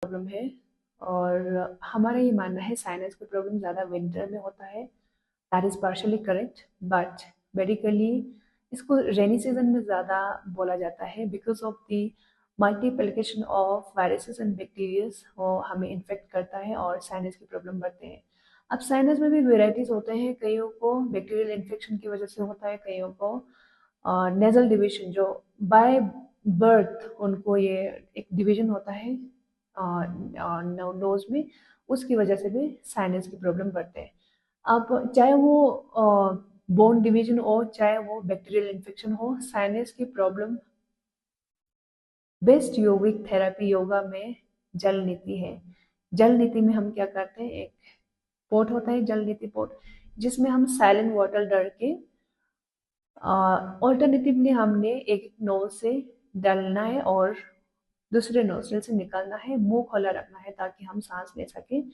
Problem है और हमारा ये मानना है साइनस का प्रॉब्लम ज़्यादा विंटर में होता है। That is partially correct, but medically इसको रेनी सीजन में ज़्यादा बोला जाता है because of the multiplication of viruses and bacterias, वो हमें इन्फेक्ट करता है और साइनस की प्रॉब्लम बढ़ते हैं। अब साइनस में भी वेराइटीज़ होते हैं, कईयों को बैक्टीरियल इन्फेक्शन की वजह से होता है, कईयों को नेजल डिवीजन जो बाय बर्थ उनको ये एक डिवीजन होता है नोज में, उसकी वजह से भी साइनस की प्रॉब्लम बढ़ते हैं। अब चाहे वो बोन डिवीजन हो, चाहे वो बैक्टीरियल इन्फेक्शन हो, साइनस की प्रॉब्लम बेस्ट योगिक थेरेपी योगा में जल नीति है। जल नीति में हम क्या करते हैं, एक पोट होता है जल नीति पोट, जिसमें हम साइलेंट वाटर डाल के ऑल्टरनेटिवली हमने एक नोज से डालना है और दूसरे नोस्ट्रल से निकालना है, मुंह खोला रखना है ताकि हम सांस ले सकें।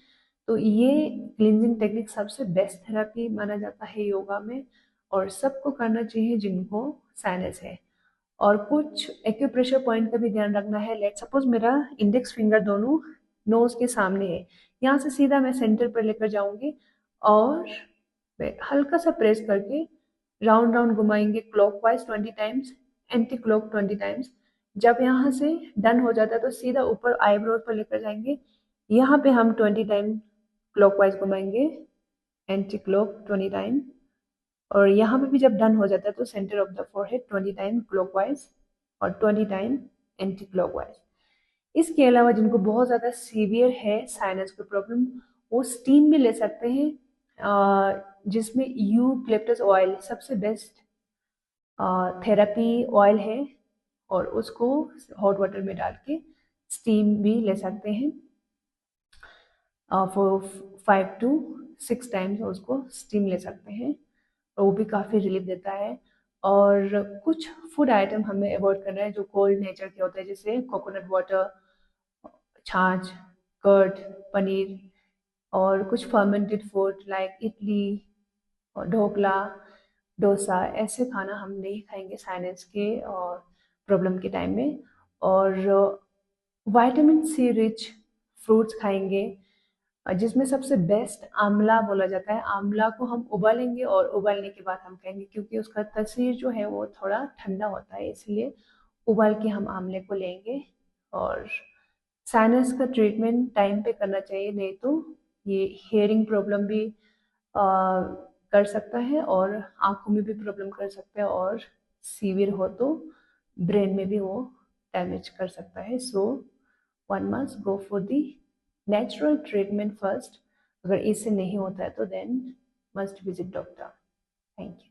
तो ये क्लींजिंग टेक्निक सबसे बेस्ट थेरेपी माना जाता है योगा में, और सबको करना चाहिए जिनको साइनस है। और कुछ एक्यूप्रेशर पॉइंट का भी ध्यान रखना है। लेट सपोज मेरा इंडेक्स फिंगर दोनों नोज के सामने है, यहाँ से सीधा मैं सेंटर पर लेकर जाऊंगी और हल्का सा प्रेस करके राउंड राउंड घुमाएंगे clockwise 20 times, anti clock 20 times. जब यहाँ से डन हो जाता है तो सीधा ऊपर आईब्रोज पर लेकर जाएंगे, यहाँ पे हम 20 टाइम क्लॉकवाइज घुमाएंगे, एंटी क्लॉक 20 टाइम। और यहाँ पे भी जब डन हो जाता है तो centre of the forehead 20 time clockwise और 20 टाइम एंटी क्लॉकवाइज। इसके अलावा जिनको बहुत ज़्यादा सीवियर है साइनस की प्रॉब्लम, वो स्टीम भी ले सकते हैं, जिसमें यूकलिप्टस ऑयल सबसे बेस्ट थेरेपी ऑयल है, और उसको हॉट वाटर में डाल के स्टीम भी ले सकते हैं फॉर 5 to 6 टाइम्स उसको स्टीम ले सकते हैं, और वो भी काफ़ी रिलीफ देता है। और कुछ फूड आइटम हमें अवॉइड करना है जो कोल्ड नेचर के होते हैं, जैसे कोकोनट वाटर, छाछ, कर्ड, पनीर, और कुछ फर्मेंटेड फूड लाइक इडली और ढोकला, डोसा, ऐसे खाना हम नहीं खाएंगे साइनस के और प्रॉब्लम के टाइम में। और विटामिन सी रिच फ्रूट्स खाएंगे, जिसमें सबसे बेस्ट आंवला बोला जाता है। आंवला को हम उबालेंगे और उबालने के बाद हम खाएंगे, क्योंकि उसका तासीर जो है वो थोड़ा ठंडा होता है, इसलिए उबाल के हम आंवले को लेंगे। और साइनस का ट्रीटमेंट टाइम पे करना चाहिए, नहीं तो ये हेयरिंग प्रॉब्लम भी कर सकता है और आंखों में भी प्रॉब्लम कर सकता है, और सीवियर हो तो ब्रेन में भी वो डैमेज कर सकता है। So one must go for the natural treatment first. अगर इससे नहीं होता है तो then must visit doctor. Thank you.